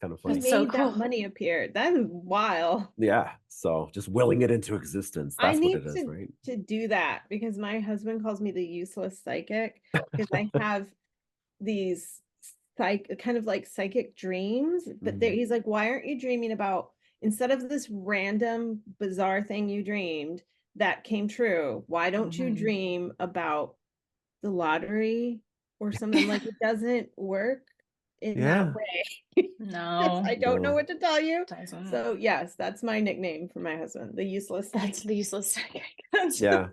kind of He funny. made so that cool. money appear. That is wild. Yeah. So just willing it into existence. I That's what need it is, right? to do that because my husband calls me the useless psychic because I have these kind of like psychic dreams, but he's like, why aren't you dreaming about, instead of this random bizarre thing you dreamed that came true, why don't you dream about the lottery or something? Like, it doesn't work in that way. No. I don't know No. what to tell you. Doesn't. So yes, that's my nickname for my husband, the useless That's psychic. the useless psychic. Yeah.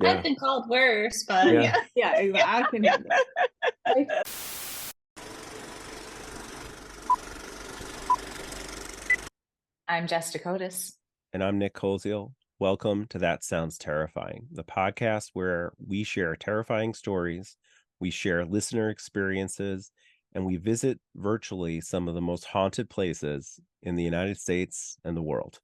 I've been called worse, but Yeah. Yeah, I can handle it. I'm Jess Dakotas. And I'm Nick Koziel. Welcome to That Sounds Terrifying, the podcast where we share terrifying stories, we share listener experiences, and we visit virtually some of the most haunted places in the United States and the world.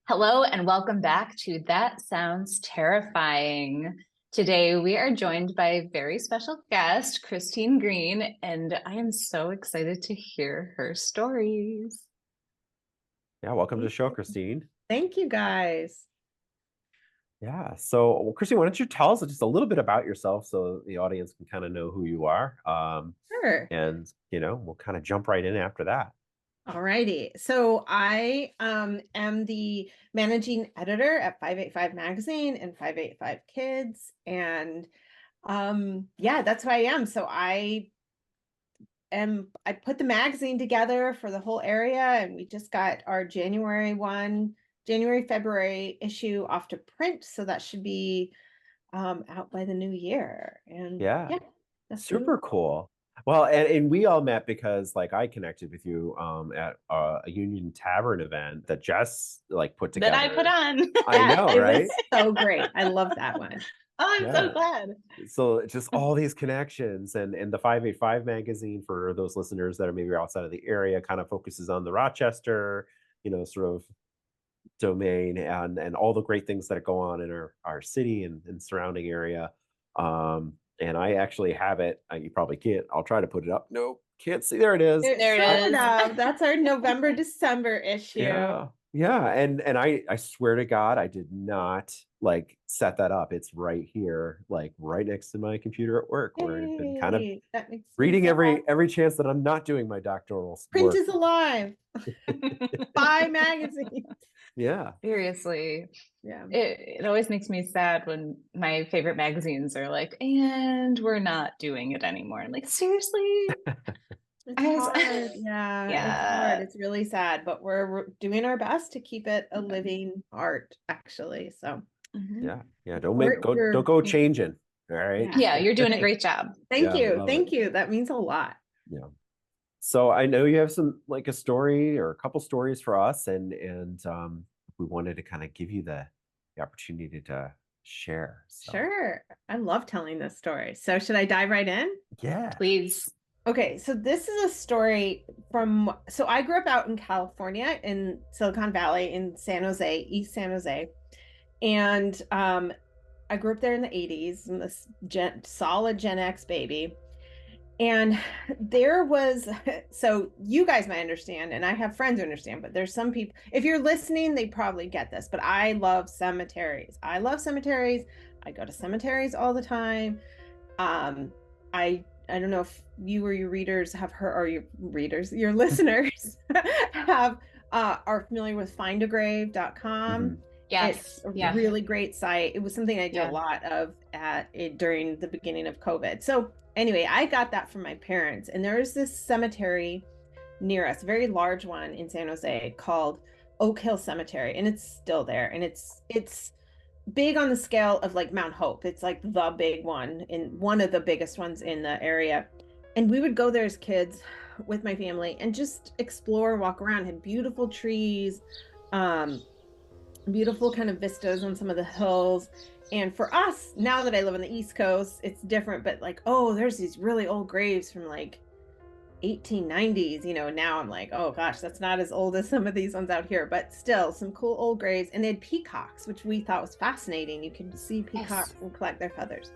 Hello and welcome back to That Sounds Terrifying. Today we are joined by a very special guest, Christine Greene, and I am so excited to hear her stories. Yeah, welcome to the show, Christine. Thank you guys. Yeah, so well, Christine, why don't you tell us just a little bit about yourself so the audience can kind of know who you are? Sure. And, we'll kind of jump right in after that. All righty. So I am the managing editor at 585 Magazine and 585 Kids. And yeah, that's who I am. So I put the magazine together for the whole area, and we just got our February issue off to print. So that should be out by the new year. And Yeah, that's super cool. Well, and we all met because I connected with you at a Union Tavern event that Jess put together. That I put on. I know, right? It was so great. I love that one. Oh, I'm so glad. So just all these connections, and the 585 magazine, for those listeners that are maybe outside of the area, kind of focuses on the Rochester, sort of domain, and all the great things that go on in our city and surrounding area. And I actually have it. You probably can't. I'll try to put it up. Nope, can't see. There it is. There it is. That's our November, December issue. Yeah. And I swear to God, I did not set that up. It's right here, right next to my computer at work, where I've been kind of reading every chance that I'm not doing my doctoral Print work. is alive. Buy magazines. Yeah. Seriously. Yeah. It always makes me sad when my favorite magazines are like, and we're not doing it anymore. I'm like, seriously? It's hard. Yeah. It's hard. It's really sad, but we're doing our best to keep it a living art, actually. So yeah. Don't go changing. All right. Yeah, you're doing a great job. Thank you. That means a lot. Yeah. So I know you have some a story or a couple stories for us, and we wanted to kind of give you the opportunity to share. So. Sure. I love telling this story. So should I dive right in? Yeah. Please. Okay, so this is a story so I grew up out in California, in Silicon Valley, in San Jose, East San Jose. And I grew up there in the 80s. I'm this solid Gen X baby. And there was, so you guys might understand, and I have friends who understand, but there's some people, if you're listening, they probably get this, but I love cemeteries. I go to cemeteries all the time. I don't know if you or your readers have heard, or your listeners are familiar with findagrave.com. Mm-hmm. Yes. It's a really great site. It was something I did a lot of during the beginning of COVID. So anyway, I got that from my parents, and there's this cemetery near us, a very large one in San Jose called Oak Hill Cemetery, and it's still there. And it's big on the scale of Mount Hope. It's the big one, and one of the biggest ones in the area. And we would go there as kids with my family and just explore, walk around. Had beautiful trees, beautiful kind of vistas on some of the hills. And for us, now that I live on the East Coast, it's different, but like, oh, there's these really old graves from like 1890s, now I'm like, oh gosh, that's not as old as some of these ones out here, but still some cool old graves. And they had peacocks, which we thought was fascinating. You can see peacocks and collect their feathers.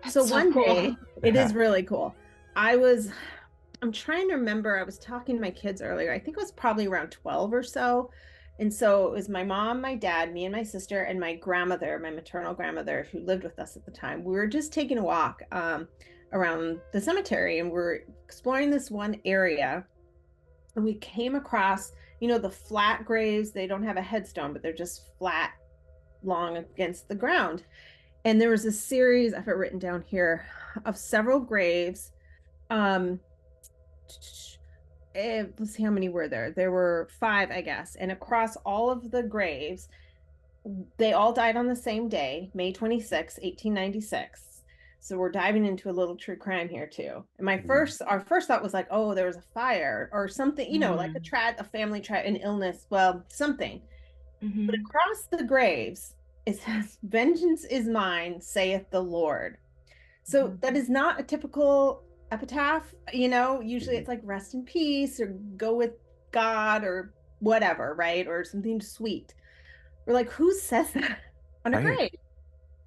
So one day, it is really cool. I'm trying to remember, I was talking to my kids earlier. I think it was probably around 12 or so. And so it was my mom, my dad, me and my sister, and my grandmother, my maternal grandmother, who lived with us at the time. We were just taking a walk around the cemetery, and we're exploring this one area. And we came across, the flat graves. They don't have a headstone, but they're just flat, long against the ground. And there was a series, I've written down here, of several graves. Let's see, how many were there? There were 5, I guess. And across all of the graves, they all died on the same day, May 26, 1896. So we're diving into a little true crime here too. And our first thought was like, oh, there was a fire or something, like a family an illness, well, something. But across the graves, it says, "Vengeance is mine, saith the Lord." So that is not a typical epitaph, usually it's like rest in peace or go with God or whatever, right? Or something sweet. We're like, who says that on a grave?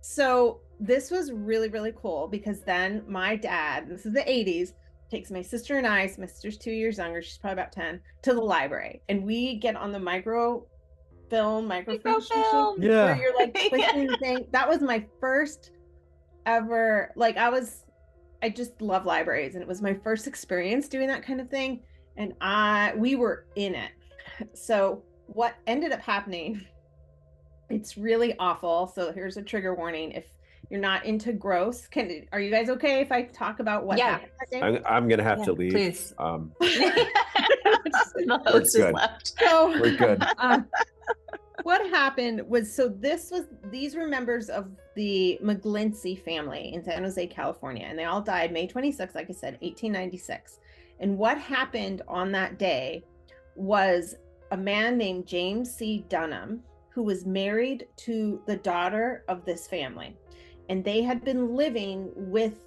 So this was really, really cool, because then my dad, this is the 80s, takes my sister and I, so my sister's 2 years younger, she's probably about 10, to the library. And we get on the microfilm Yeah. where you're like clicking the thing. That was my first ever, like, I just love libraries, and it was my first experience doing that kind of thing. And we were in it. So what ended up happening, it's really awful. So here's a trigger warning. If you're not into gross, are you guys okay if I talk about what happened that day? I'm gonna have to leave. Please. The host is left. So we're good. What happened was, these were members of the McGlincy family in San Jose, California, and they all died May 26, like I said, 1896. And what happened on that day was a man named James C. Dunham, who was married to the daughter of this family. And they had been living with,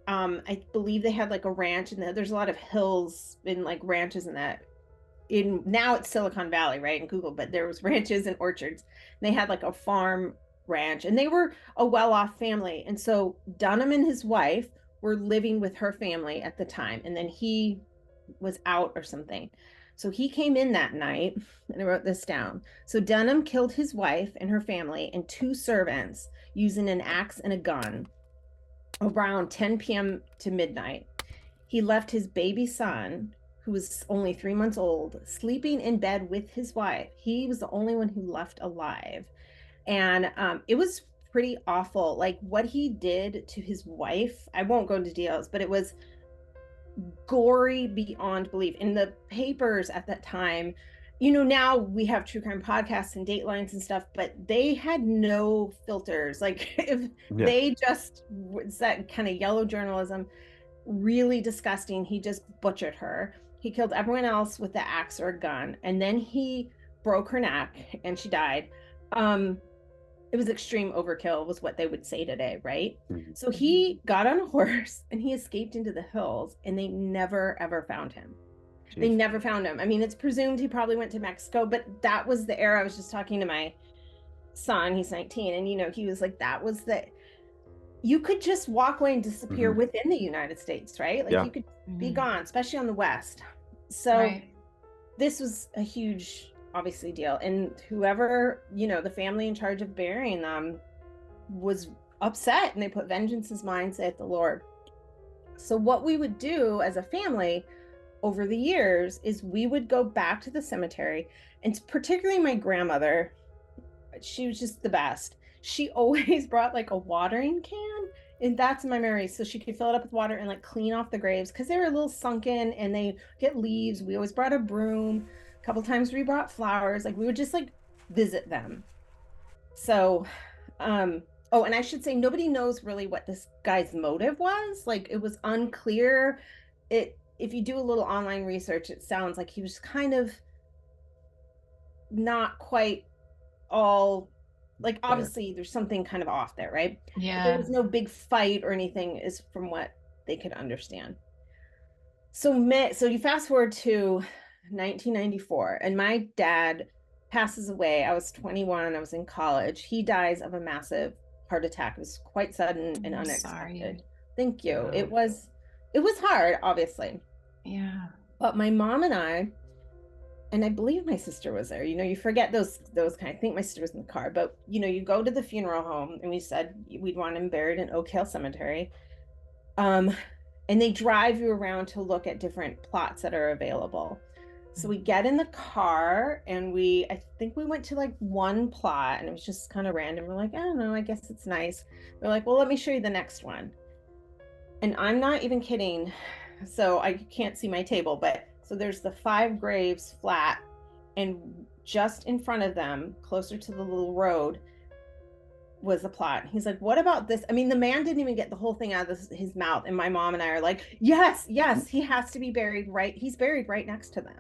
I believe they had like a ranch, and there's a lot of hills and like ranches and that. Now it's Silicon Valley, right, in Google, but there was ranches and orchards. And they had like a farm ranch, and they were a well-off family. And so Dunham and his wife were living with her family at the time, and then he was out or something. So he came in that night, and I wrote this down. So Dunham killed his wife and her family and 2 servants using an axe and a gun around 10 p.m. to midnight. He left his baby son, who was only 3 months old, sleeping in bed with his wife. He was the only one who left alive. And it was pretty awful. Like, what he did to his wife, I won't go into details, but it was gory beyond belief. In the papers at that time, now we have true crime podcasts and Datelines and stuff, but they had no filters. Like, they just, it's that kind of yellow journalism, really disgusting. He just butchered her. He killed everyone else with the axe or a gun, and then he broke her neck and she died. It was extreme overkill, was what they would say today, right? Mm-hmm. So he got on a horse and he escaped into the hills, and they never ever found him. Jeez. They never found him. I mean, it's presumed he probably went to Mexico, but that was the era. I was just talking to my son, he's 19, and he was like, that was you could just walk away and disappear within the United States, right? Like, you could be gone, especially on the West. So this was a huge, obviously, deal. And whoever, the family in charge of burying them was upset, and they put "Vengeance is mine, saith the Lord." So what we would do as a family over the years is we would go back to the cemetery, and particularly my grandmother, she was just the best. She always brought like a watering can, and that's my memory. So she could fill it up with water and like clean off the graves, because they were a little sunken and they get leaves. We always brought a broom. A couple times we brought flowers. Like, we would just like visit them. So, and I should say, nobody knows really what this guy's motive was. Like, it was unclear. It if you do a little online research, it sounds like he was kind of not quite all, like, obviously there's something kind of off there, right? But there Yeah. was no big fight or anything, is from what they could understand. So you fast forward to 1994, and my dad passes away. I was 21, I was in college. He dies of a massive heart attack. It was quite sudden and I'm unexpected. sorry. Thank you. Wow. It was hard, obviously. Yeah. But my mom and I believe my sister was there. You forget those kind. I think my sister was in the car, but you go to the funeral home, and we said we'd want him buried in Oak Hill Cemetery. And they drive you around to look at different plots that are available. So we get in the car, and I think we went to like one plot, and it was just kind of random. We're like, I don't know, I guess it's nice. We're like, well, let me show you the next one. And I'm not even kidding. So I can't see my table, but so there's the 5 graves flat, and just in front of them, closer to the little road, was the plot. He's like, what about this? I mean, the man didn't even get the whole thing out of his mouth. And my mom and I are like, yes, he has to be buried right. He's buried right next to them.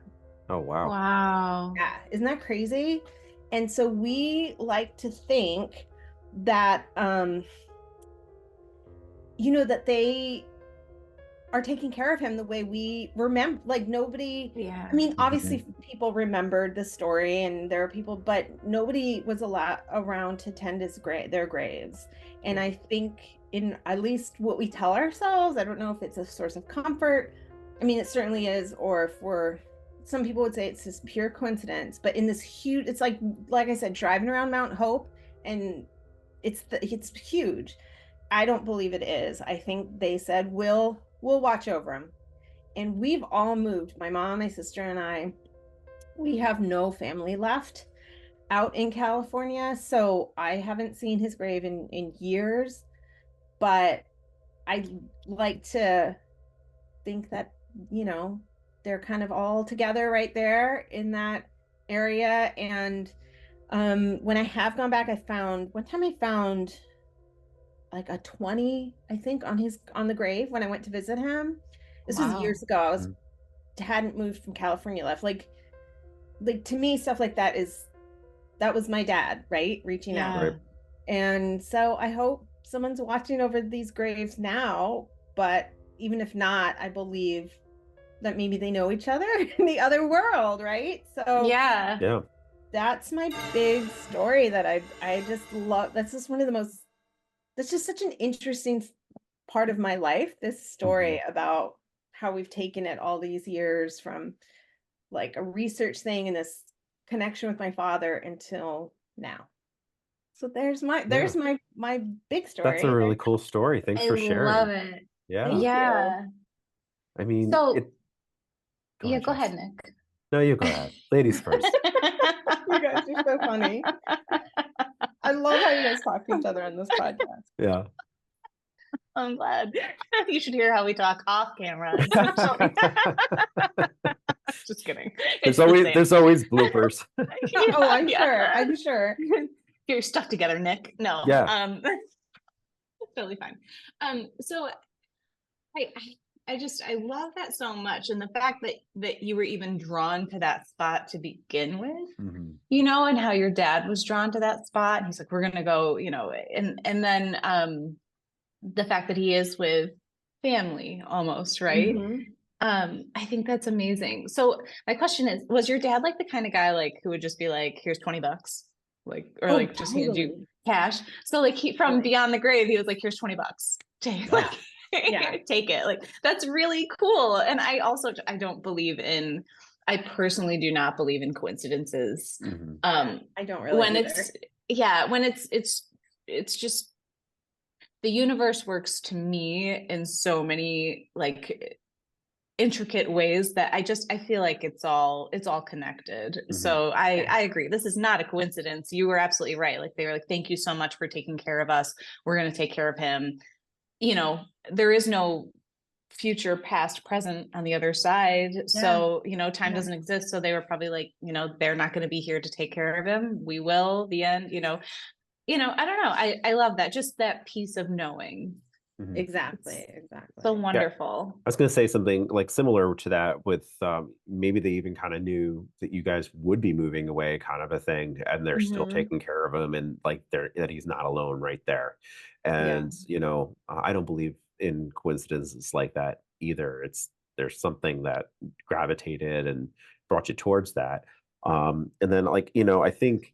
Oh, wow. Wow. Yeah. Isn't that crazy? And so we like to think that, that they are taking care of him the way we remember. Like, nobody, Yeah. I mean, obviously people remembered the story, and there are people, but nobody was around to tend their graves. And I think, in at least what we tell ourselves, I don't know if it's a source of comfort. I mean, it certainly is, or if some people would say it's this pure coincidence, but in this huge, it's like I said, driving around Mount Hope, and it's huge. I don't believe it is. I think they said, we'll watch over him. And we've all moved. My mom, my sister, and I, we have no family left out in California. So I haven't seen his grave in years, but I like to think that, they're kind of all together right there in that area. And when I have gone back, one time I found like a 20, I think, on the grave when I went to visit him. This was years ago. Hadn't moved from California, left. Like to me, stuff like that was my dad, right? Reaching out. Right. And so I hope someone's watching over these graves now, but even if not, I believe that maybe they know each other in the other world, right? So yeah. That's my big story that I just love. That's just such an interesting part of my life, this story about how we've taken it all these years from like a research thing and this connection with my father until now. So there's my big story. That's a really cool story. Thanks for sharing. I love it. Yeah. Thank you. I mean, So go ahead, Nick. No, you go ahead. Ladies first. You guys are so funny. I love how you guys talk to each other on this podcast. Yeah. I'm glad. You should hear how we talk off camera. Just kidding. There's always bloopers. Oh, I'm sure. Get your stuff together, Nick. No. Yeah. Totally fine. So I love that so much, and the fact that you were even drawn to that spot to begin with, and how your dad was drawn to that spot, and he's like, we're gonna go, and then the fact that he is with family almost, right? I think that's amazing. So my question is, was your dad like the kind of guy like who would just be like, here's $20, like, or like just hand you cash? So like he from beyond the grave, he was like, here's $20. Take, like, take it. Like, that's really cool. And I personally do not believe in coincidences. I don't really when either. When it's just, the universe works to me in so many like intricate ways that I feel like it's all connected. So I agree. This is not a coincidence. You were absolutely right. Like, they were like, thank you so much for taking care of us. We're going to take care of him. There is no future, past, present on the other side. So, time doesn't exist. So they were probably like, they're not going to be here to take care of him. We will, the end, I don't know. I love that. Just that piece of knowing. Exactly. So Yeah. wonderful. I was going to say something like similar to that with maybe they even kind of knew that you guys would be moving away, kind of a thing, and they're still taking care of him, and like that he's not alone right there. And I don't believe in coincidences like that either. There's something that gravitated and brought you towards that. And then like I think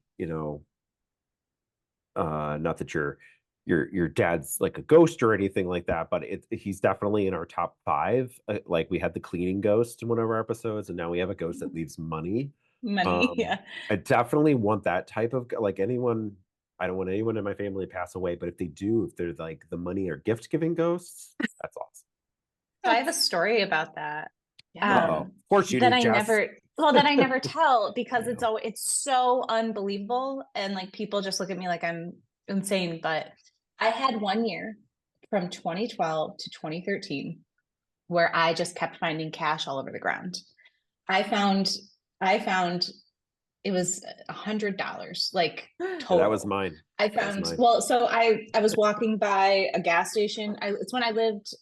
not that your dad's like a ghost or anything like that, but he's definitely in our top 5. Like we had the cleaning ghost in one of our episodes, and now we have a ghost that leaves money. Money, yeah. I definitely want that type of like anyone. I don't want anyone in my family to pass away, but if they do, if they're like the money or gift giving ghosts, that's awesome. So I have a story about that. Of course you that do, I Jess. never tell because it's so unbelievable, and like people just look at me like I'm insane. But I had one year from 2012 to 2013 where I just kept finding cash all over the ground. I found it was $100, like total. That was mine. I found so I was walking by a gas station. It's when I lived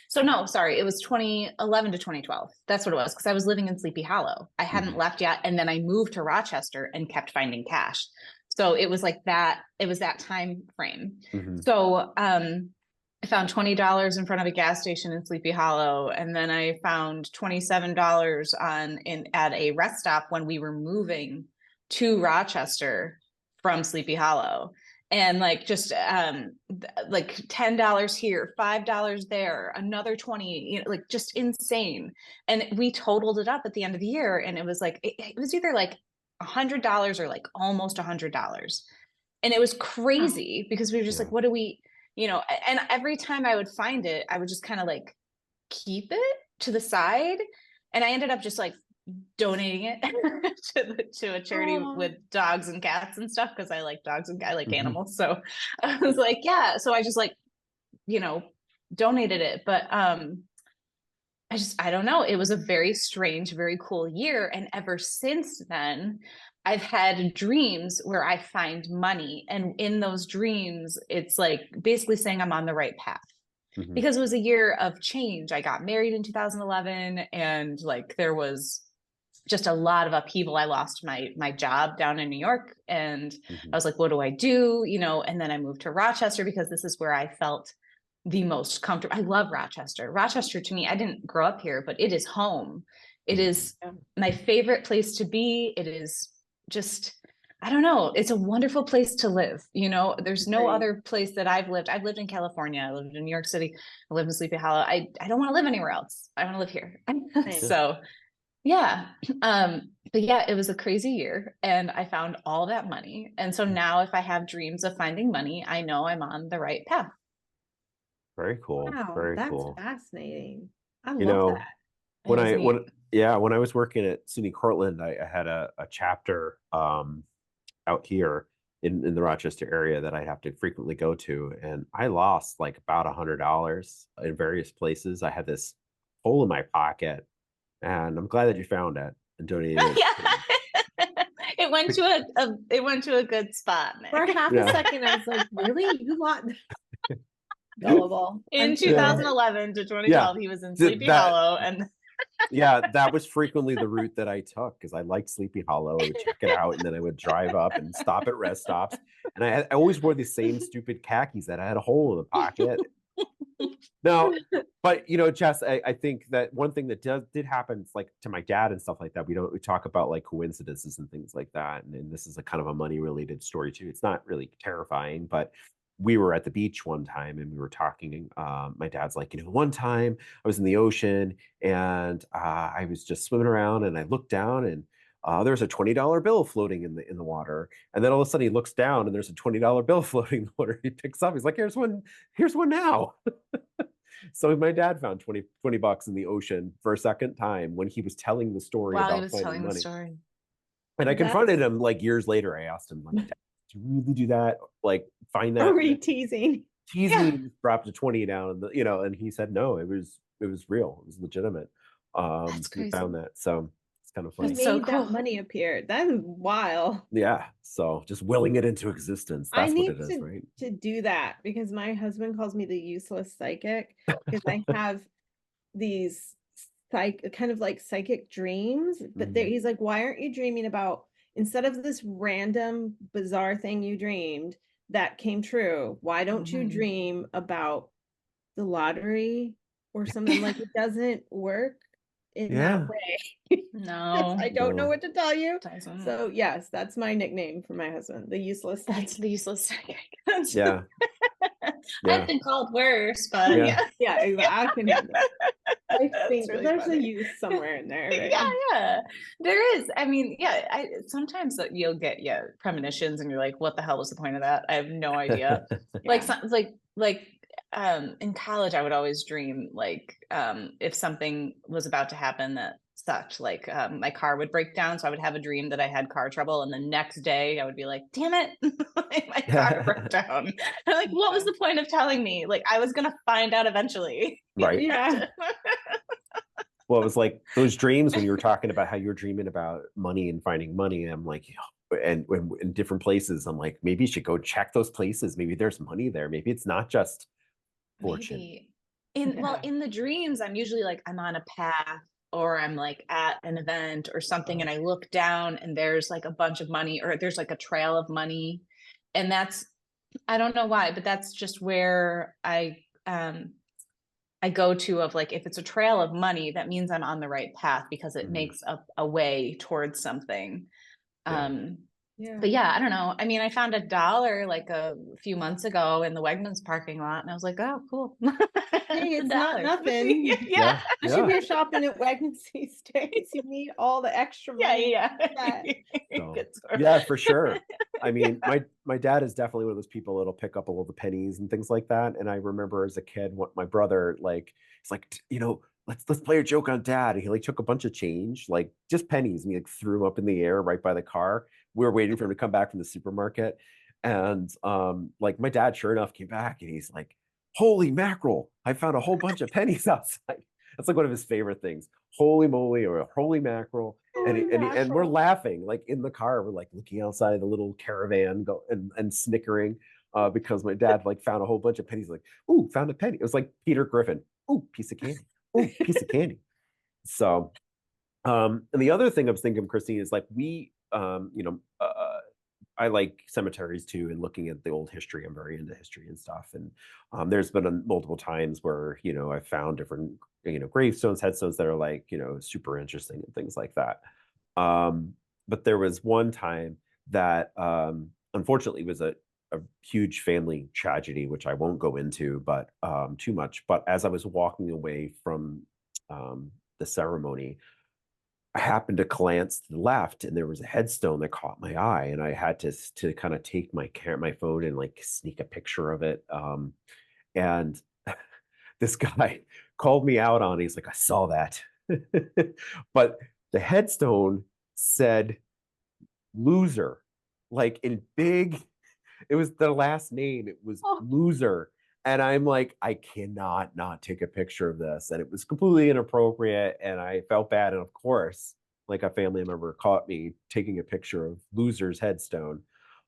so no, sorry, it was 2011 to 2012. That's what it was, because I was living in Sleepy Hollow. I hadn't left yet, and then I moved to Rochester and kept finding cash. So it was like that, it was that time frame. So I found $20 in front of a gas station in Sleepy Hollow, and then I found $27 at a rest stop when we were moving to Rochester from Sleepy Hollow. And like just like $10 here, $5 there, another 20, like just insane. And we totaled it up at the end of the year, and it was like it was either like $100 or like almost $100. And it was crazy because we were just like, what do we, and every time I would find it, I would just kind of like keep it to the side. And I ended up just like donating it to a charity with dogs and cats and stuff, because I like dogs and I like animals. So I was like, yeah. So I just like, donated it. But I don't know. It was a very strange, very cool year. And ever since then, I've had dreams where I find money. And in those dreams, it's like basically saying I'm on the right path. Because it was a year of change. I got married in 2011, and like there was just a lot of upheaval. I lost my job down in New York, and I was like, what do I do? And then I moved to Rochester because this is where I felt the most comfortable. I love Rochester. Rochester to me, I didn't grow up here, but it is home. It is my favorite place to be. It is just, I don't know. It's a wonderful place to live. There's no other place that I've lived. I've lived in California. I lived in New York City. I lived in Sleepy Hollow. I don't want to live anywhere else. I want to live here. So yeah. But yeah, it was a crazy year, and I found all that money. And so now if I have dreams of finding money, I know I'm on the right path. Very cool. Wow, Very that's cool. fascinating. I love that. When I was working at SUNY Cortland, I had a chapter out here in the Rochester area that I'd have to frequently go to, and I lost like about $100 in various places. I had this hole in my pocket, and I'm glad that you found it and donated it. It went to a good spot, Nick. For half a second, I was like, really? You lost? Gullible. In 2011 to 2012, he was in Sleepy Hollow, and yeah, that was frequently the route that I took because I liked Sleepy Hollow. I would check it out, and then I would drive up and stop at rest stops. And I always wore the same stupid khakis that I had a hole in the pocket. No, but Jess, I think that one thing that did happen, like to my dad and stuff like that. We talk about like coincidences and things like that, and this is a kind of a money related story too. It's not really terrifying, but we were at the beach one time and we were talking. My dad's like, one time I was in the ocean and I was just swimming around and I looked down and there's a $20 bill floating in the water. And then all of a sudden he looks down and there's a $20 bill floating in the water. He picks up, he's like, here's one now. So my dad found 20 bucks in the ocean for a second time when he was telling the story about he was telling money. the story. And I confronted him like years later. I asked him, like, to really do that, like find that, or were you teasing me, dropped a 20 down, and he said no, it was real, it was legitimate. That's crazy. We found that, so it's kind of He funny. That's so made that cool. money appear. That is wild. Yeah. So just willing it into existence. I That's what need it is, right? to do that because my husband calls me the useless psychic because I have these kind of like psychic dreams, but Mhm. he's like, why aren't you dreaming about, instead of this random bizarre thing you dreamed that came true, why don't you dream about the lottery or something? Like, it doesn't work in that Yeah. way. No, I don't know No. what to tell you. doesn't. So yes, that's my nickname for my husband, the useless That's psychic. the useless psychic. Yeah. I've Yeah. been called worse, but Yeah. Yeah, exactly. I can handle it. I That's think really there's a funny. use somewhere in there, right? Yeah, there is. I mean, yeah, I sometimes that you'll get premonitions and you're like, what the hell was the point of that? I have no idea. Like Yeah. like in college I would always dream like if something was about to happen that sucked, like my car would break down, so I would have a dream that I had car trouble, and the next day I would be like, damn it, my car broke down. I'm like, what was the point of telling me? Like, I was gonna find out eventually. Right. Yeah. Well, it was like those dreams when you were talking about how you're dreaming about money and finding money. I'm like, and when in different places, I'm like, maybe you should go check those places. Maybe there's money there. Maybe it's not just fortune. Maybe in the dreams I'm usually like I'm on a path or I'm like at an event or something, and I look down and there's like a bunch of money or there's like a trail of money, and that's, I don't know why, but that's just where I go to, of like, if it's a trail of money, that means I'm on the right path because it Mhm. makes a way towards something. Yeah. Yeah. But yeah, I don't know. I mean, I found $1 like a few months ago in the Wegmans parking lot, and I was like, oh, cool. Hey, It's it's not $1. nothing. Yeah, Yeah. I should Yeah. be shopping at Wegmans these days. You need all the extra money. yeah. That. So Good story. yeah, for sure. I mean, my dad is definitely one of those people that'll pick up all the pennies and things like that. And I remember as a kid, what my brother like, it's like, let's play a joke on dad. And he like took a bunch of change, like just pennies, and he like threw them up in the air right by the car. We were waiting for him to come back from the supermarket. And like my dad, sure enough, came back and he's like, holy mackerel, I found a whole bunch of pennies outside. That's like one of his favorite things. Holy moly, or holy mackerel. And we're laughing like in the car. We're like looking outside the little caravan and snickering because my dad like found a whole bunch of pennies. Like, ooh, found a penny. It was like Peter Griffin. Ooh, piece of candy. Ooh, piece of candy. So, and the other thing I was thinking, Christine, is like I like cemeteries too, and looking at the old history. I'm very into history and stuff. And there's been multiple times where I found different gravestones, headstones that are like super interesting and things like that. But there was one time that unfortunately was a huge family tragedy, which I won't go into, but too much. But as I was walking away from the ceremony, I happened to glance to the left, and there was a headstone that caught my eye, and I had to kind of take my phone and like sneak a picture of it. And this guy called me out on it. He's like, I saw that, but the headstone said loser, like in big. It was the last name. It was Oh, loser. And I'm like, I cannot not take a picture of this. And it was completely inappropriate. And I felt bad. And of course, like a family member caught me taking a picture of loser's headstone.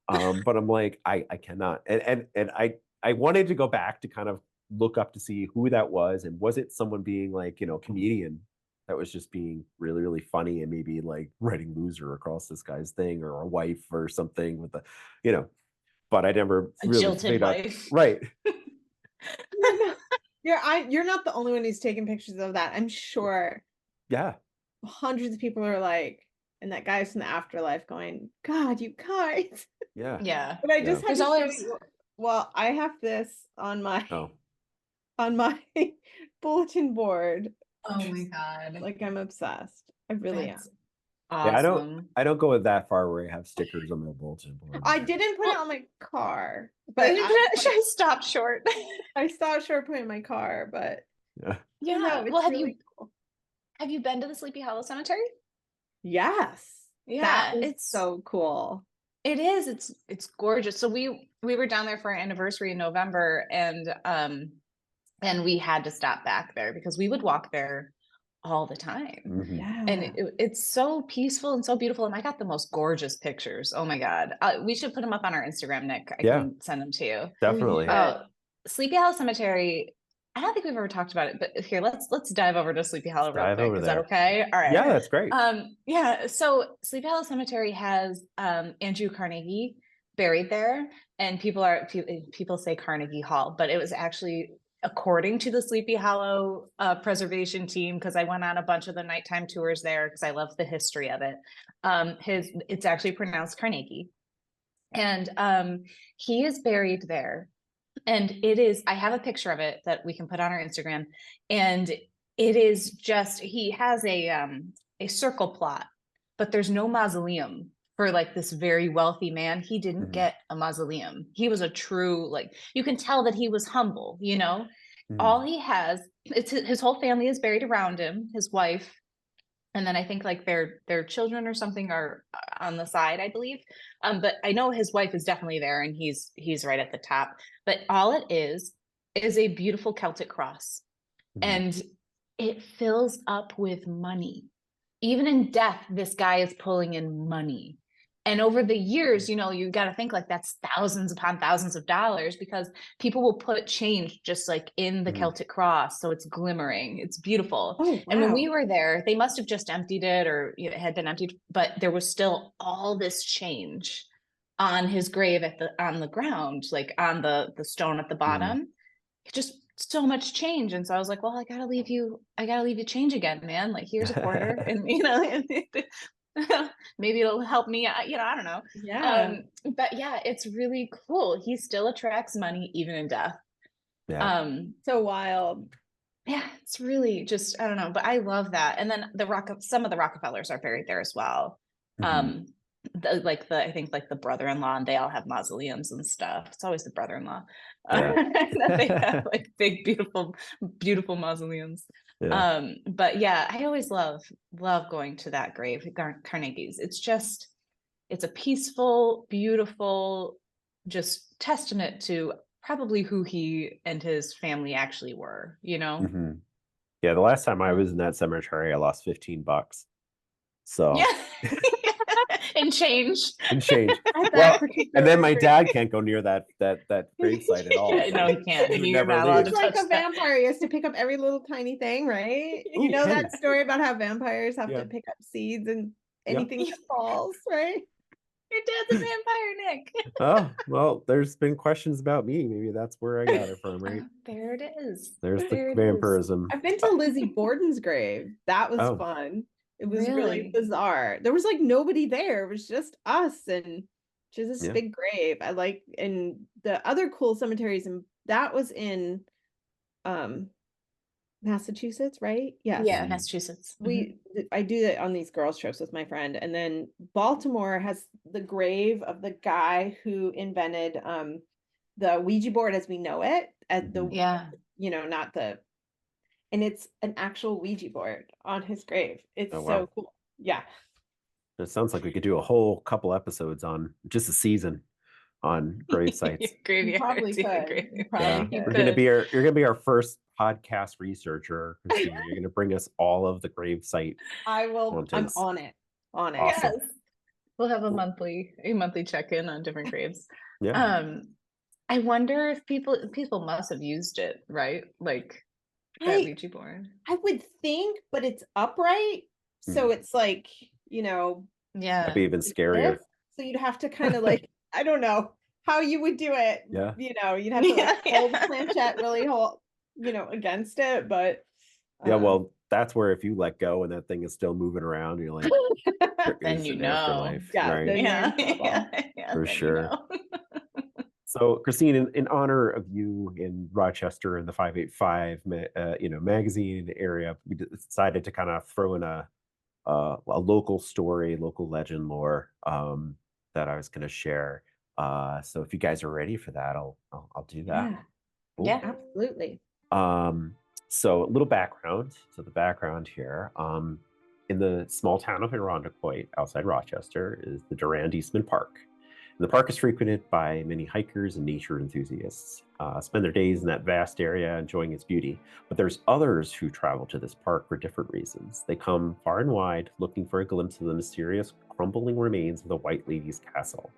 But I'm like, I cannot. And I wanted to go back to kind of look up to see who that was. And was it someone being like, a comedian that was just being really, really funny and maybe like writing loser across this guy's thing, or a wife or something with the, you know, but I never A really jilted figured out. wife. Right. you're not the only one who's taking pictures of that. I'm sure Yeah. hundreds of people are like, and that guy's from the afterlife going, God, you guys. Yeah. Yeah. But I Yeah. just had There's to show always you. Well, I have this on my Oh. bulletin board. Oh my God. Like, I'm obsessed. I really am. That's Yeah. awesome. I don't go that far where I have stickers on my bulletin board. I didn't put it Well, on my car, I but stopped short. I stopped short putting it in my car, but Yeah. yeah, no, Well, it's really cool. have you been to the Sleepy Hollow Cemetery? Yes. Yeah, That is it's so cool. it is. It's gorgeous. So we were down there for our anniversary in November, and we had to stop back there because we would walk there all the time. Mhm. And Yeah. it's so peaceful and so beautiful. And I got the most gorgeous pictures. Oh my God. We should put them up on our Instagram, Nick. I Yeah, can send them to you. definitely. Sleepy Hollow Cemetery. I don't think we've ever talked about it, but here, let's dive over to Sleepy Hollow real Dive quick. over Is that there. okay? All right. Yeah, that's great. Yeah. So Sleepy Hollow Cemetery has Andrew Carnegie buried there, and people say Carnegie Hall, but it was actually according to the Sleepy Hollow preservation team, because I went on a bunch of the nighttime tours there because I love the history of it. It's actually pronounced Carnegie, and he is buried there. And it is, I have a picture of it that we can put on our Instagram. And it is just, he has a circle plot, but there's no mausoleum for like this very wealthy man. He didn't Mhm. get a mausoleum. He was a true, like, you can tell that he was humble, you know? Mhm. All he has, it's his whole family is buried around him, his wife, and then I think like their children or something are on the side, I believe. But I know his wife is definitely there, and he's right at the top. But all it is a beautiful Celtic cross, Mhm. and it fills up with money. Even in death, this guy is pulling in money. And over the years, you know, you got to think like that's thousands upon thousands of dollars, because people will put change just like in the Mhm. Celtic cross. So it's glimmering, it's beautiful. Oh, And when wow. we were there, they must have just emptied it, or it had been emptied, but there was still all this change on his grave on the ground, like on the stone at the Mhm. bottom. Just so much change. And so I was like, well, I gotta leave you change again, man. Like, here's a quarter. And you know, maybe it'll help me out, you know, I don't know. Yeah. But yeah, it's really cool. He still attracts money even in death. Yeah. So wild. Yeah, it's really just, I don't know, but I love that. And then some of the Rockefellers are buried there as well. Mhm. I think like the brother-in-law, and they all have mausoleums and stuff. It's always the brother-in-law Yeah. that they have like big, beautiful mausoleums. Yeah. But yeah, I always love going to that grave, Carnegie's. It's a peaceful, beautiful, just testament to probably who he and his family actually were, you know? Mhm. Yeah, the last time I was in that cemetery, I lost $15. Yeah. So And change. and change. At that Well, particular and then my grave. dad can't go near that gravesite at all. No, he can't. He would You're never not allowed leave. to He's like touch a that. vampire. He has to pick up every little tiny thing, right? You Ooh, know pennies. that story about how vampires have Yeah. to pick up seeds and Yep. anything that falls, right? Your dad's a vampire, Nick. Oh, well, there's been questions about me. Maybe that's where I got it from, right? There it is. There's the There it is. vampirism. I've been to Lizzie Borden's grave. That was Oh. fun. It was really Really? bizarre. There was like nobody there. It was just us, and just this Yeah. big grave. And the other cool cemeteries, and that was in Massachusetts, right? Yes. Yeah, Mhm. Massachusetts. Mhm. I do that on these girls trips with my friend. And then Baltimore has the grave of the guy who invented the Ouija board as we know it, at the Mhm. Yeah. you know, not the and it's an actual Ouija board on his grave. It's Oh, so wow. cool. Yeah. It sounds like we could do a whole couple episodes on just a season on grave sites. You probably Graveyards. Yeah, could. You Yeah, probably You you're could. gonna could. be our first podcast researcher, Christine. You're gonna bring us all of the grave site I will. I'm hauntings. on it. On it. Awesome. Yes. We'll have a Cool. monthly check-in on different graves. Yeah. I wonder if people must have used it, right? Like that I Ouija board. I would think, but it's upright, so Mhm. it's like, you know, That'd Yeah. be even like scarier. this. So you'd have to kind of like, I don't know how you would do it. Yeah. You know, you'd have to like Yeah, hold the yeah. planchette really hold, against it. But Yeah, well, that's where if you let go and that thing is still moving around, you're like, there Then is you an know. afterlife, yeah, right? then you're Yeah. in trouble. Yeah, For then you sure. know. So, Christine, in honor of you in Rochester and the 585, magazine area, we decided to kind of throw in a local story, local legend lore that I was going to share. So, if you guys are ready for that, I'll do that. Yeah, Cool. Yeah. absolutely. So a little background. So the background here, in the small town of Irondequoit outside Rochester is the Durand Eastman Park. The park is frequented by many hikers and nature enthusiasts, spend their days in that vast area enjoying its beauty. But there's others who travel to this park for different reasons. They come far and wide looking for a glimpse of the mysterious crumbling remains of the White Lady's castle.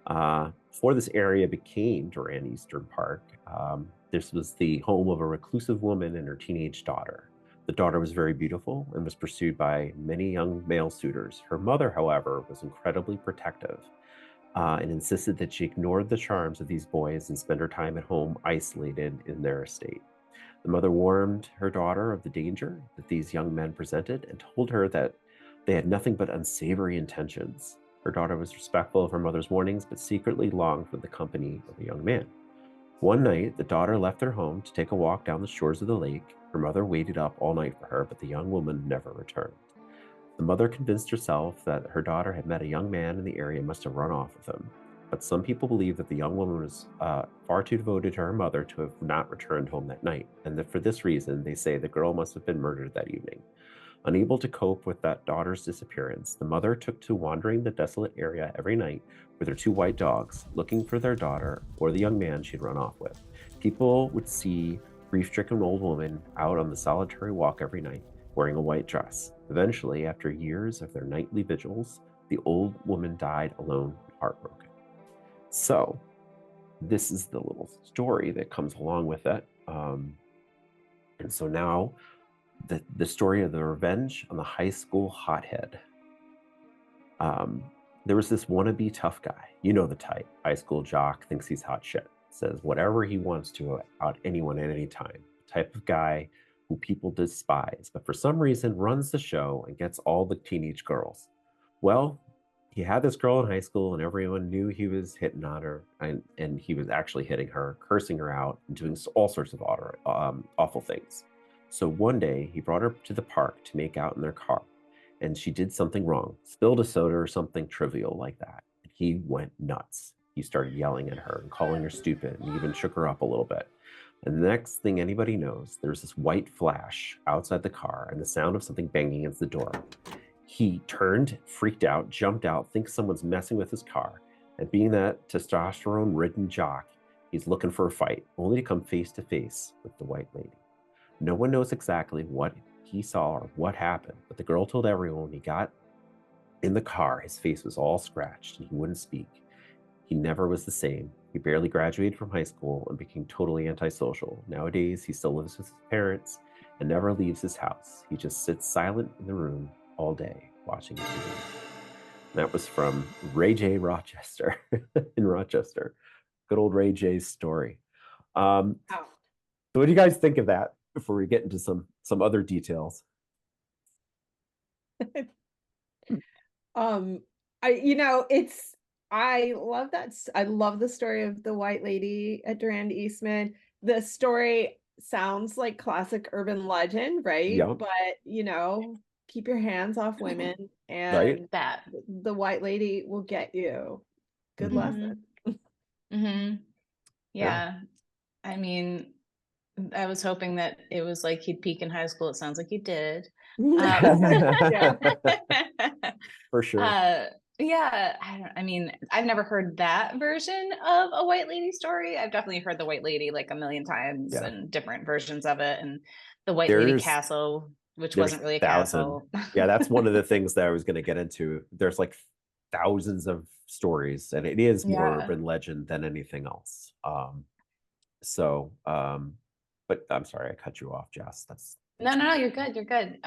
Before this area became Duran Eastern Park, this was the home of a reclusive woman and her teenage daughter. The daughter was very beautiful and was pursued by many young male suitors. Her mother, however, was incredibly protective and insisted that she ignored the charms of these boys and spend her time at home isolated in their estate. The mother warned her daughter of the danger that these young men presented and told her that they had nothing but unsavory intentions. Her daughter was respectful of her mother's warnings, but secretly longed for the company of a young man. One night, the daughter left their home to take a walk down the shores of the lake. Her mother waited up all night for her, but the young woman never returned. The mother convinced herself that her daughter had met a young man in the area and must have run off with him. But some people believe that the young woman was far too devoted to her mother to have not returned home that night, and that for this reason, they say the girl must have been murdered that evening. Unable to cope with that daughter's disappearance, the mother took to wandering the desolate area every night with her two white dogs, looking for their daughter or the young man she'd run off with. People would see grief-stricken old woman out on the solitary walk every night, wearing a white dress. Eventually, after years of their nightly vigils, the old woman died alone and heartbroken. So, this is the little story that comes along with it. And so now, the story of the revenge on the high school hothead. There was this wannabe tough guy. You know the type. High school jock, thinks he's hot shit. Says whatever he wants to about anyone at any time. Type of guy who people despise, but for some reason runs the show and gets all the teenage girls. Well, he had this girl in high school and everyone knew he was hitting on her, and he was actually hitting her, cursing her out, and doing all sorts of awful things. So one day he brought her to the park to make out in their car, and she did something wrong, spilled a soda or something trivial like that. And he went nuts. He started yelling at her and calling her stupid and even shook her up a little bit. And the next thing anybody knows, there's this white flash outside the car and the sound of something banging against the door. He turned, freaked out, jumped out, thinks someone's messing with his car. And being that testosterone-ridden jock, he's looking for a fight, only to come face to face with the White Lady. No one knows exactly what he saw or what happened, but the girl told everyone when he got in the car, his face was all scratched and he wouldn't speak. He never was the same. He barely graduated from high school and became totally antisocial. Nowadays, he still lives with his parents and never leaves his house. He just sits silent in the room all day watching TV. That was from Ray J. Rochester in Rochester. Good old Ray J's story. So what do you guys think of that before we get into some other details? I love that. I love the story of the White Lady at Durand Eastman. The story sounds like classic urban legend, right? Yep. But keep your hands off women, and Right. That. the White Lady will get you. Good lesson. Yeah. I mean, I was hoping that it was like he'd peak in high school. It sounds like he did. Yeah. For sure. Yeah, I mean, I've never heard that version of a White Lady story. I've definitely heard the White Lady like a million times and different versions of it. And the White Lady Castle, which wasn't really a castle. Yeah, that's one of the things that I was going to get into. There's like thousands of stories, and it is more urban legend than anything else. But I'm sorry, I cut you off, Jess. No, you're good. You're good.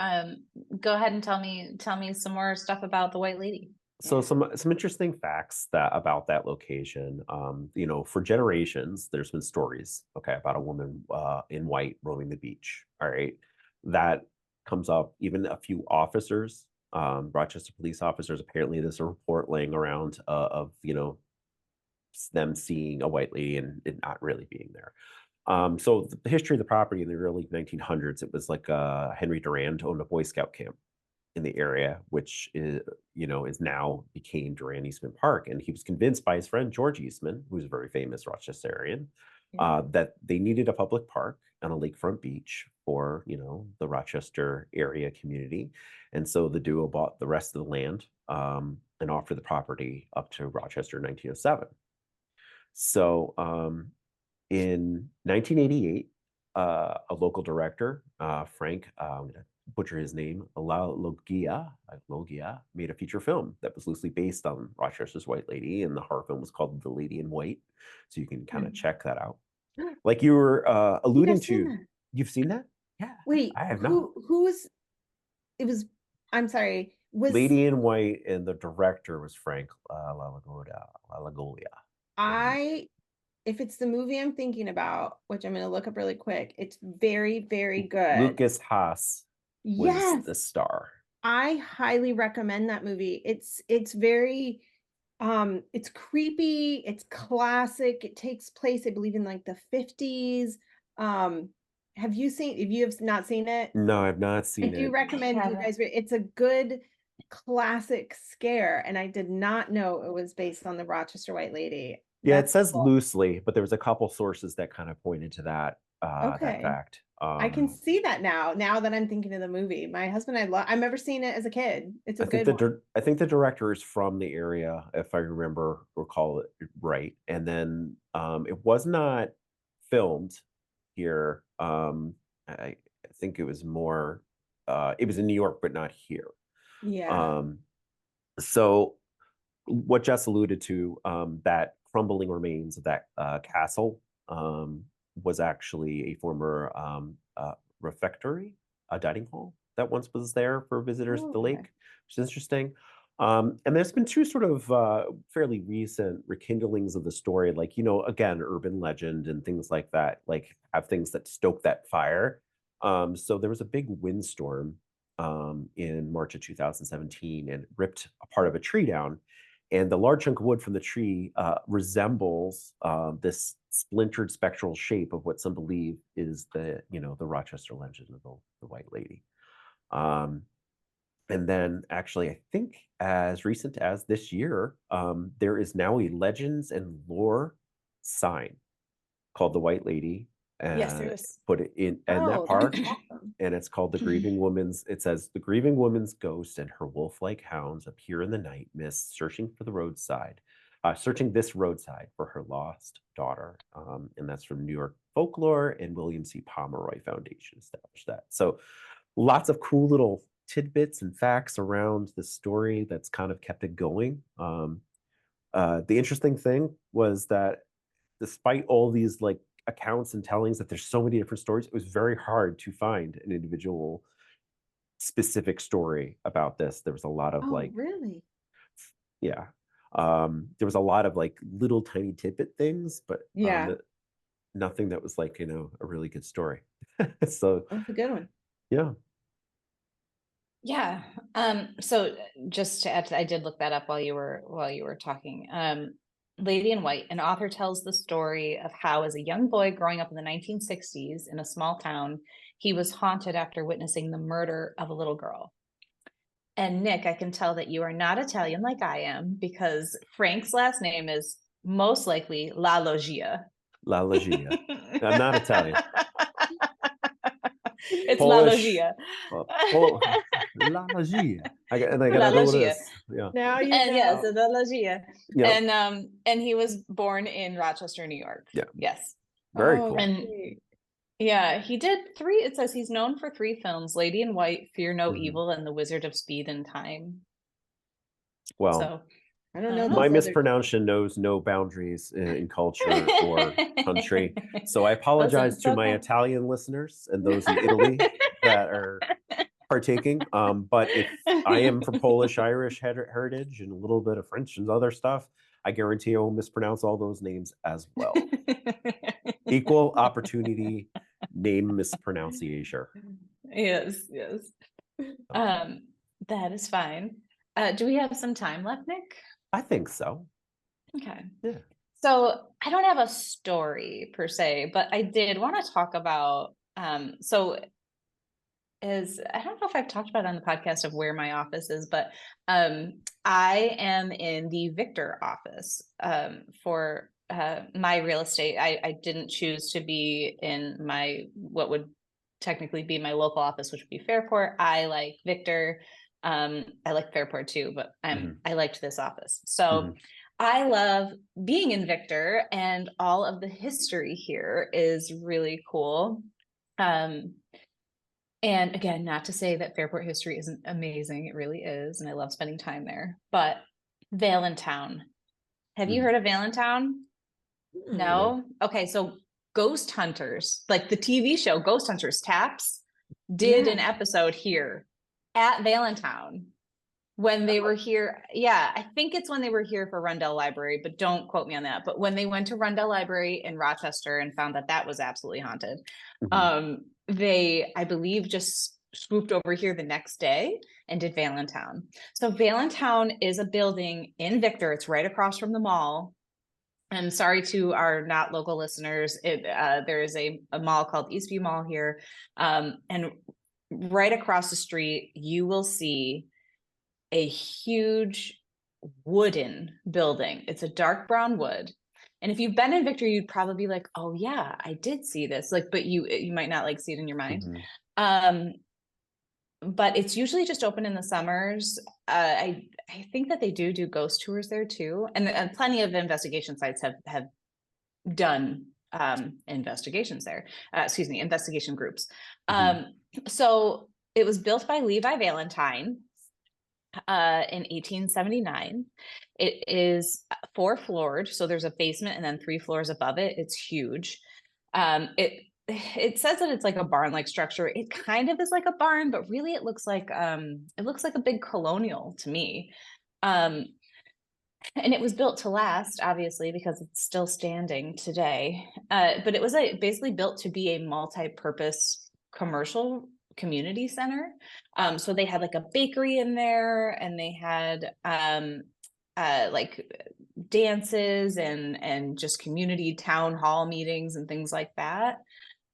Go ahead and tell me some more stuff about the White Lady. So some interesting facts about that location. For generations, there's been stories, about a woman in white roaming the beach. All right, that comes up. Even a few officers, Rochester police officers, apparently there's a report laying around of them seeing a white lady and it not really being there. So the history of the property in the early 1900s, it was like Henry Durand owned a Boy Scout camp in the area, which is now became Duran Eastman Park. And he was convinced by his friend George Eastman, who's a very famous Rochesterian, that they needed a public park on a lakefront beach for the Rochester area community. And so the duo bought the rest of the land and offered the property up to Rochester in 1907. So in 1988, a local director, Frank, I'm going to butcher his name, Logia, made a feature film that was loosely based on Rochester's White Lady, and the horror film was called The Lady in White. So you can kind of check that out. Like you were alluding to, you've seen that? Yeah. Wait, I have not. who's it was, I'm sorry, was Lady in White, and the director was Frank Lalagolia. if it's the movie I'm thinking about, which I'm going to look up really quick, it's very, very good. Lucas Haas was the star. I highly recommend that movie. It's very it's creepy, it's classic. It takes place, I believe, in like the 50s. If you have not seen it? No, I've not seen it. I do recommend you guys. It's a good classic scare, and I did not know it was based on the Rochester White Lady. Yeah, it says loosely, but there was a couple sources that kind of pointed to that that fact. I can see that now that I'm thinking of the movie. My husband, I remember seeing it as a kid. It's a good one. I think the director is from the area, if I recall it right. And then it was not filmed here. I think it was more it was in New York, but not here. Yeah. So what Jess alluded to, that crumbling remains of that castle was actually a former refectory, a dining hall that once was there for visitors to the lake, which is interesting. And there's been two sort of fairly recent rekindlings of the story, like, again, urban legend and things like that, like have things that stoke that fire. So there was a big windstorm in March of 2017 and ripped a part of a tree down. And the large chunk of wood from the tree resembles this splintered spectral shape of what some believe is the Rochester legend of the White Lady. And then actually, I think as recent as this year, there is now a legends and lore sign called the White Lady. Yes, there is. Put it in that park, and it's called the Grieving Woman's. It says the Grieving Woman's ghost and her wolf-like hounds appear in the night mist, searching this roadside for her lost daughter. And that's from New York Folklore, and William C. Pomeroy Foundation established that. So lots of cool little tidbits and facts around the story that's kind of kept it going. The interesting thing was that despite all these like accounts and tellings that there's so many different stories, it was very hard to find an individual specific story about this. There was a lot of really? Yeah. There was a lot of like little tiny tidbit things, but nothing that was like, a really good story. So that's a good one. Yeah. Yeah. So just to add to, I did look that up while you were talking. Lady in White, an author tells the story of how, as a young boy growing up in the 1960s in a small town, he was haunted after witnessing the murder of a little girl. And Nick, I can tell that you are not Italian like I am, because Frank's last name is most likely La Loggia. La Loggia. I'm not Italian. It's Polish, La Loggia. La Loggia. I gotta know what it is. Yeah. Now you know. Yes, La Loggia. Yeah. And he was born in Rochester, New York. Yeah. Yes. Very cool. And yeah, he did 3. It says he's known for 3 films: Lady in White, Fear No Evil, and The Wizard of Speed and Time. Well, so I don't know. My mispronunciation knows no boundaries in culture or country. So I apologize to my Italian listeners and those in Italy that are partaking. But if I am from Polish, Irish heritage and a little bit of French and other stuff, I guarantee I will mispronounce all those names as well. Equal opportunity name mispronunciation. Yes. That is fine. Do we have some time left, Nick? I think so. Okay. Yeah. So I don't have a story per se, but I did want to talk about, I don't know if I've talked about it on the podcast of where my office is, but I am in the Victor office for my real estate. I didn't choose to be in what would technically be my local office, which would be Fairport. I, like Victor, I like Fairport too, but Mhm. I liked this office. So Mhm. I love being in Victor, and all of the history here is really cool. Um, and again, not to say that Fairport history isn't amazing, it really is, and I love spending time there. But Valentine, have you Mhm. heard of Valentine? Mm. No? Okay, so Ghost Hunters, like the TV show Ghost Hunters, Taps did Yeah. an episode here at Valentine when they were here. Yeah, I think it's when they were here for Rundell Library, but don't quote me on that. But when they went to Rundell Library in Rochester and found that that was absolutely haunted, Mhm. they, I believe, just swooped over here the next day and did Valentine. So Valentine is a building in Victor. It's right across from the mall. I'm sorry to our not local listeners. There is a mall called Eastview Mall here, and right across the street you will see a huge wooden building. It's a dark brown wood. And if you've been in Victor, you'd probably be like, "Oh yeah, I did see this." Like, but you might not like see it in your mind. Mhm. Um, but it's usually just open in the summers. I think that they do ghost tours there too, and plenty of investigation sites have done investigations there. Excuse me, investigation groups. Mhm. So it was built by Levi Valentine in 1879. It is 4 floored, so there's a basement and then 3 floors above it. It's huge. It says that it's like a barn-like structure. It kind of is like a barn, but really it looks like a big colonial to me. Um, and it was built to last, obviously, because it's still standing today. But it was basically built to be a multi-purpose commercial community center. So they had like a bakery in there, and they had like dances and just community town hall meetings and things like that.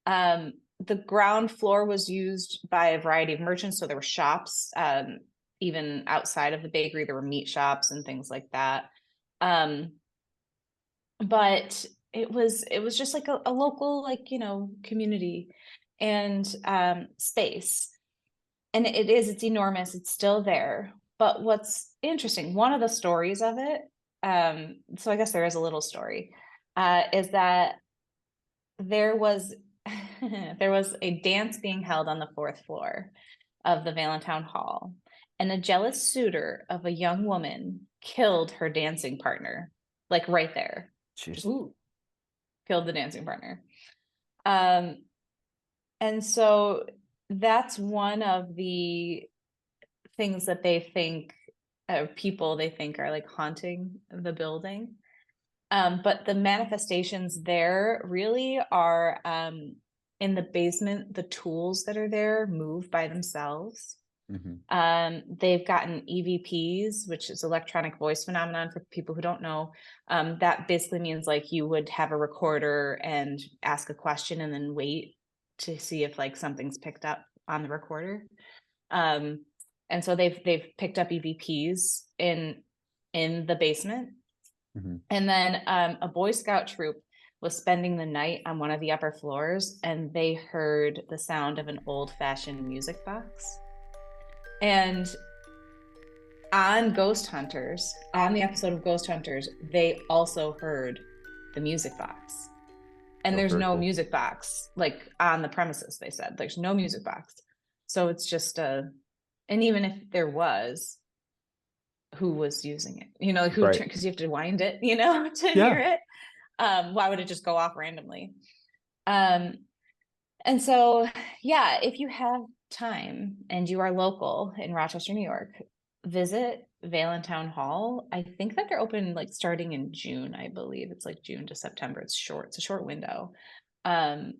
The ground floor was used by a variety of merchants, so there were shops. Even outside of the bakery, there were meat shops and things like that. Um, but it was just like a local, like, community and space. And it's enormous. It's still there. But what's interesting, one of the stories of it, so I guess there is a little story, is that there was there was a dance being held on the 4th floor of the Valentine Hall, and a jealous suitor of a young woman killed her dancing partner, like right there, Jeez. just killed the dancing partner. Um, and so that's one of the things that they think, people they think are like haunting the building. But the manifestations there really are, in the basement. The tools that are there move by themselves. Mhm. They've gotten EVPs, which is electronic voice phenomenon for people who don't know. That basically means like you would have a recorder and ask a question and then wait to see if like something's picked up on the recorder. Um, and so they've picked up EVPs in the basement. Mhm. And then a Boy Scout troop was spending the night on one of the upper floors, and they heard the sound of an old-fashioned music box. And on Ghost Hunters, on the episode of Ghost Hunters, they also heard the music box. And Oh, there's very no cool. music box like on the premises, they said. There's no music box. So it's just and even if there was, who was using it? Right. Because you have to wind it, to hear Yeah. it. Why would it just go off randomly? Um, and so, yeah, if you have time and you are local in Rochester, New York, visit Valentine Hall. I think that they're open like starting in June, I believe. It's like June to September. It's short. It's a short window. Um,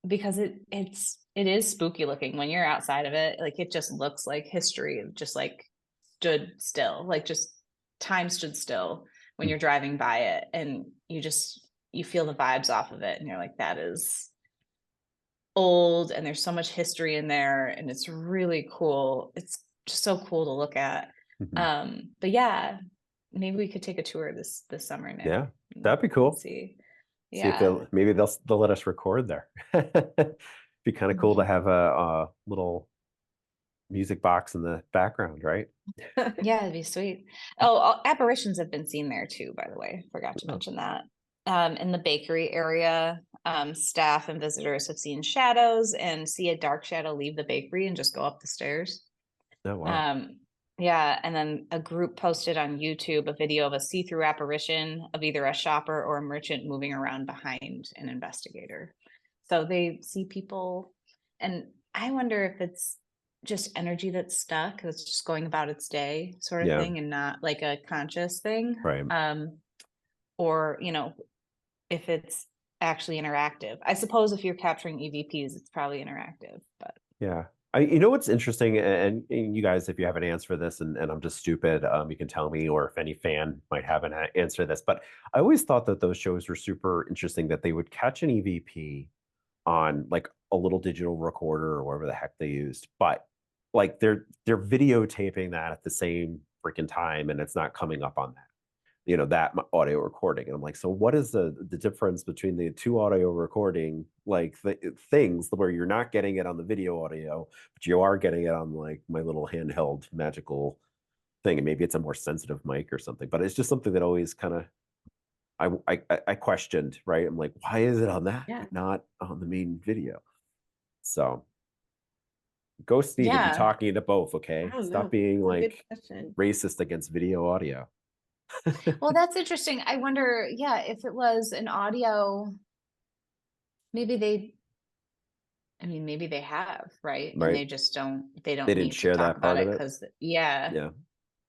because it is spooky looking when you're outside of it. Like it just looks like history, just like stood still, like just time stood still when Mm. you're driving by it, and you feel the vibes off of it, and you're like, that is old, and there's so much history in there, and it's really cool. It's just so cool to look at. Mhm. But yeah, maybe we could take a tour this summer, Nick, Yeah, and that'd be cool. see. See if Yeah. they'll let us record there. Be kind of cool to have a little music box in the background, right? Yeah, it'd be sweet. Oh, apparitions have been seen there too, by the way. Forgot to Oh, mention that. In the bakery area, staff and visitors have seen shadows and see a dark shadow leave the bakery and just go up the stairs. oh wow. Yeah, and then a group posted on YouTube a video of a see-through apparition of either a shopper or a merchant moving around behind an investigator. So they see people, and I wonder if it's just energy that's stuck, it's just going about its day sort of Yeah, thing and not like a conscious thing. right. Or, if it's actually interactive. I suppose if you're capturing EVPs, it's probably interactive, but Yeah. You know what's interesting, and you guys, if you have an answer for this, and I'm just stupid, you can tell me, or if any fan might have an answer to this. But I always thought that those shows were super interesting. That they would catch an EVP on like a little digital recorder or whatever the heck they used, but like they're videotaping that at the same freaking time, and it's not coming up on that that audio recording. And I'm like, so what is the difference between the two audio recording like things where you're not getting it on the video audio, but you are getting it on like my little handheld magical thing? And maybe it's a more sensitive mic or something, but it's just something that always kind of I questioned, right? I'm like, why is it on that Yeah. but not on the main video? So ghosts need to be yeah. talking into both, okay? I don't Stop know. being Good like question. racist against video audio. Well, that's interesting. I wonder, yeah, if it was an audio, maybe maybe they have, right? And Right. they just don't They didn't need to share talk that about part of it it. because yeah. Yeah.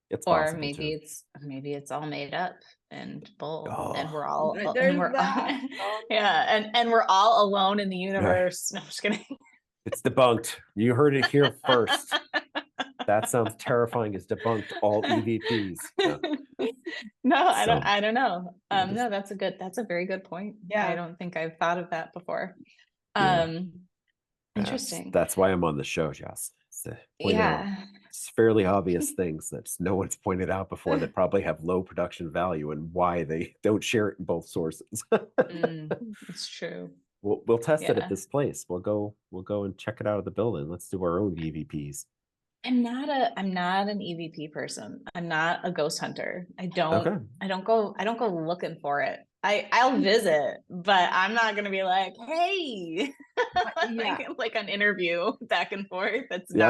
It's Or possible maybe too. it's all made up and bull and we're Oh, all There's that. yeah, and we're all alone in the right. universe. No, I'm just kidding. It's debunked. You heard it here first. That sounds terrifying. It's debunked all EVPs. No. No, So, I don't know. just, No, that's a very good point. Yeah. I don't think I've thought of that before. yeah. Interesting. That's why I'm on the show, Jess. To point out Yeah. fairly obvious things that no one's pointed out before that probably have low production value and why they don't share it in both sources. It's true. We'll test it at Yeah. this place. We'll go and check it out of the building. Let's do our own EVPs. I'm not an EVP person. I'm not a ghost hunter. I don't go looking for it. I'll visit, but I'm not gonna be like, hey, Yeah. like an interview back and forth. That's Yeah.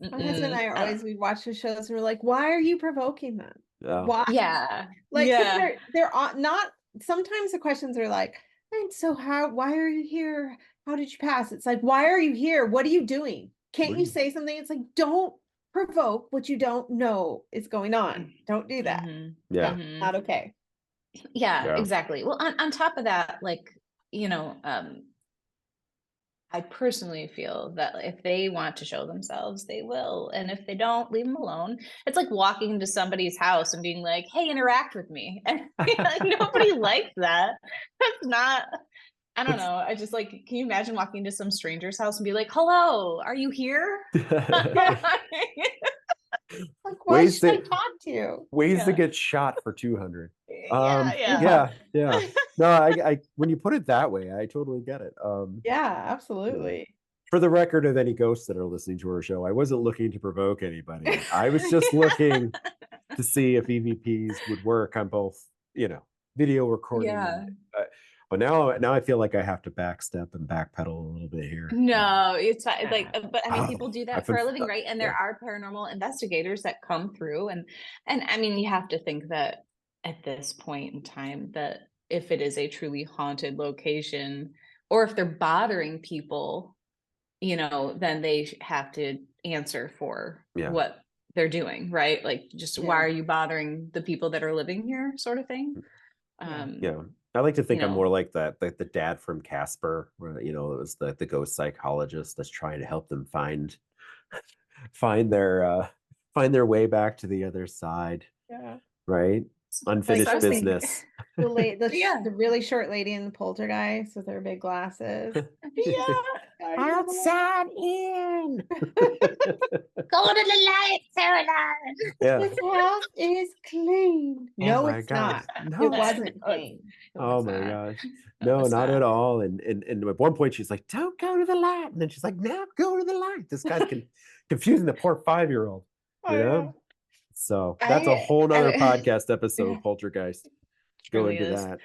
not. My husband and I are I don't- always, we watch the shows and we're like, why are you provoking them? Yeah. Why? Yeah. Like, 'cause Yeah. they're not, sometimes the questions are like, and so why are you here? How did you pass? It's like, why are you here? What are you doing? Can't you say something? It's like, don't provoke what you don't know is going on. Don't do that. Yeah. Mhm. Not okay. Yeah, exactly. Well, on top of that, like, I personally feel that if they want to show themselves, they will. And if they don't, leave them alone. It's like walking into somebody's house and being like, hey, interact with me. And like, nobody likes that. That's not, I don't know. I just like, can you imagine walking into some stranger's house and be like, hello, are you here? Like, why should I talk to you? Ways to get shot for 200. Yeah. No, I when you put it that way, I totally get it. Yeah, absolutely. For the record of any ghosts that are listening to our show, I wasn't looking to provoke anybody. I was just looking to see if EVPs would work on both, video recording. Yeah. But now I feel like I have to backstep and backpedal a little bit here. No, it's fine. Like, but I mean, people do that I've for been a living, stuck. right? And there are paranormal investigators that come through, and I mean, you have to think that at this point in time, that if it is a truly haunted location, or if they're bothering people, then they have to answer for what they're doing, right? Like, just why are you bothering the people that are living here, sort of thing. Yeah. I like to think I'm more like that, the dad from Casper, where it was the ghost psychologist that's trying to help them find their way back to the other side. Yeah. Right? Unfinished business. The really short lady in the poltergeist with her big glasses. Yeah, outside in. Go to the light, Caroline. Yeah. This house is clean. Oh No, my it's gosh. not. No, It wasn't clean. oh my gosh. No, No, it's not not. at all. And at one point she's like, don't go to the light. And then she's like, now go to the light. This guy's confusing the poor 5-year-old, Oh, you know? yeah. So that's a whole nother podcast episode, Poltergeist. Go Really into is. that.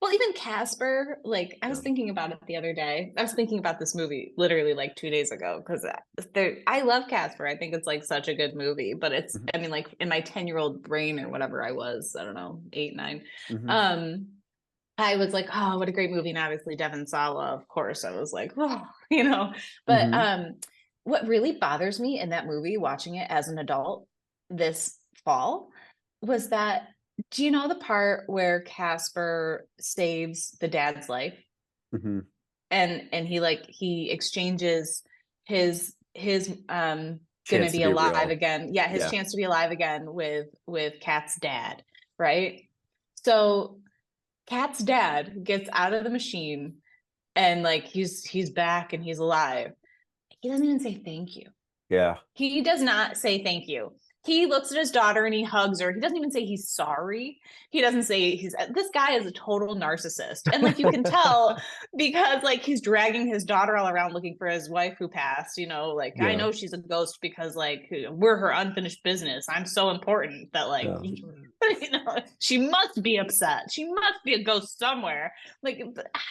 Well, even Casper, like I was thinking about it the other day. I was thinking about this movie literally like 2 days ago because I love Casper. I think it's like such a good movie, but it's, I mean, like in my 10-year-old brain or whatever I was, I don't know, 8, 9. I was like, oh, what a great movie. And obviously Devon Sawa, of course, I was like, oh, you know, but what really bothers me in that movie, watching it as an adult this fall, was that, do you know the part where Casper saves the dad's life? And he exchanges his gonna be alive again. Yeah, his chance to be alive again with Kat's dad, right? So Kat's dad gets out of the machine and like he's back and he's alive. He doesn't even say thank you. Yeah. He does not say thank you. He looks at his daughter and he hugs her. He doesn't even say he's sorry. He doesn't say this guy is a total narcissist. And like you can tell because like he's dragging his daughter all around looking for his wife who passed, you know, like I know she's a ghost because like we're her unfinished business. I'm so important that like you know, she must be upset. She must be a ghost somewhere. Like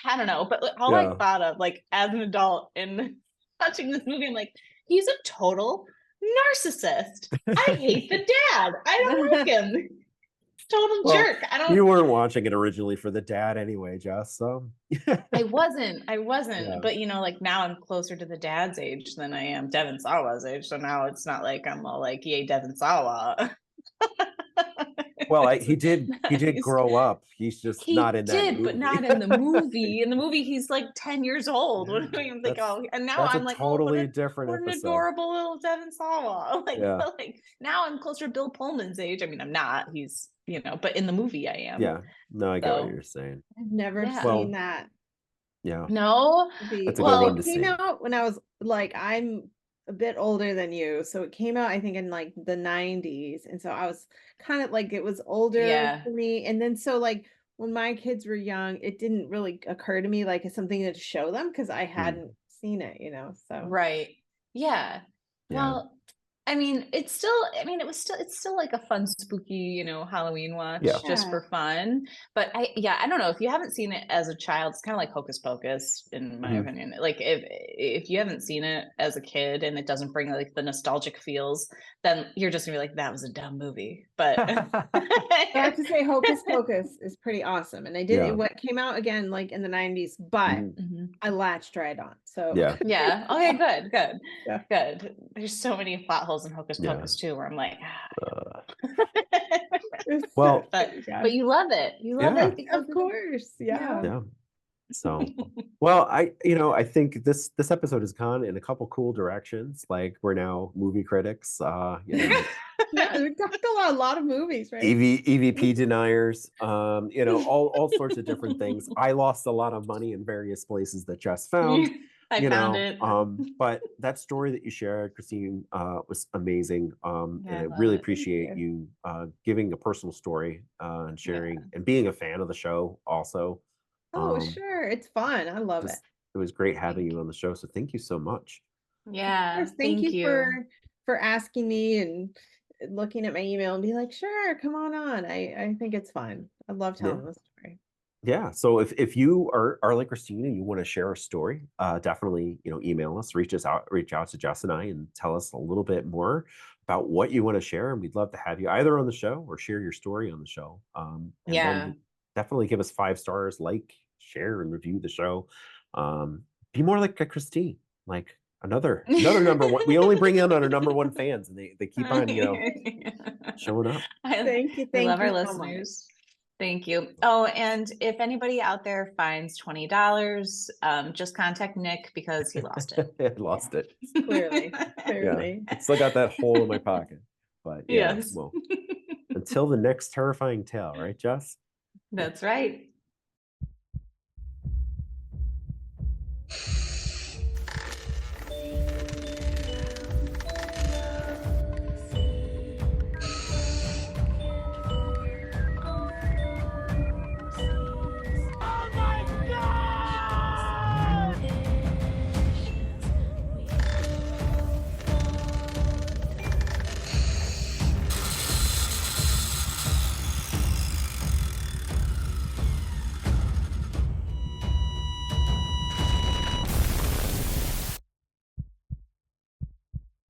I don't know, but all I thought of like as an adult in watching this movie, I'm like, he's a total narcissist. I hate the dad. I don't like him. Total jerk. You weren't watching it originally for the dad anyway, Jess. So I wasn't. But you know, like now I'm closer to the dad's age than I am Devon Sawa's age. So now it's not like I'm all like, yay, Devon Sawa. Well, he did grow up. He's just not in that movie. But not in the movie. In the movie, he's like 10 years old. Yeah, what do you think? Oh, and now I'm like, totally different. What an adorable little Devon Sawa. Like, like now I'm closer to Bill Pullman's age. I mean, I'm not. He's, you know, but in the movie I am. Yeah. No, I get what you're saying. I've never seen that. Yeah. No. That's a good one to see. It came out when I was like, I'm a bit older than you, so it came out I think in like the 90s, and so I was kind of like, it was older for me, and then so like when my kids were young, it didn't really occur to me like it's something to show them because I hadn't seen it, you know. So well, I mean, it's still like a fun, spooky, you know, Halloween watch just for fun. But I don't know, if you haven't seen it as a child, it's kind of like Hocus Pocus in my opinion. Like if you haven't seen it as a kid and it doesn't bring like the nostalgic feels, then you're just gonna be like, that was a dumb movie. But I have to say Hocus Pocus is pretty awesome, and I did what came out again like in the 90s, but I latched right on. So okay, good. There's so many plot holes in Hocus Pocus too, where I'm like, well, but you love it. You love it, of course, So, well, I think this episode has gone in a couple cool directions. Like we're now movie critics. You know, we talked a lot of movies, right? EVP deniers. You know, all sorts of different things. I lost a lot of money in various places that Jess found. I found it. But that story that you shared, Christine, was amazing. And I really appreciate you giving a personal story and sharing and being a fan of the show also. Oh, sure. It's fun. I love it. It was great having you on the show. So thank you so much. Yeah. Thank you for asking me and looking at my email and be like, sure, come on. I think it's fun. I love telling the story. Yeah. So if you are like Christine and you want to share a story, definitely, you know, email us, reach out to Jess and I and tell us a little bit more about what you want to share. And we'd love to have you either on the show or share your story on the show. And then definitely give us 5 stars, like, share, and review the show. Be more like Christine, like another number one. We only bring in our number one fans, and they keep on, you know, showing up. Thank you. We love our so listeners. Thank you. Oh, and if anybody out there finds $20, just contact Nick because he lost it. Lost it. Clearly. Yeah. Still got that hole in my pocket. But well, until the next terrifying tale, right, Jess? That's right.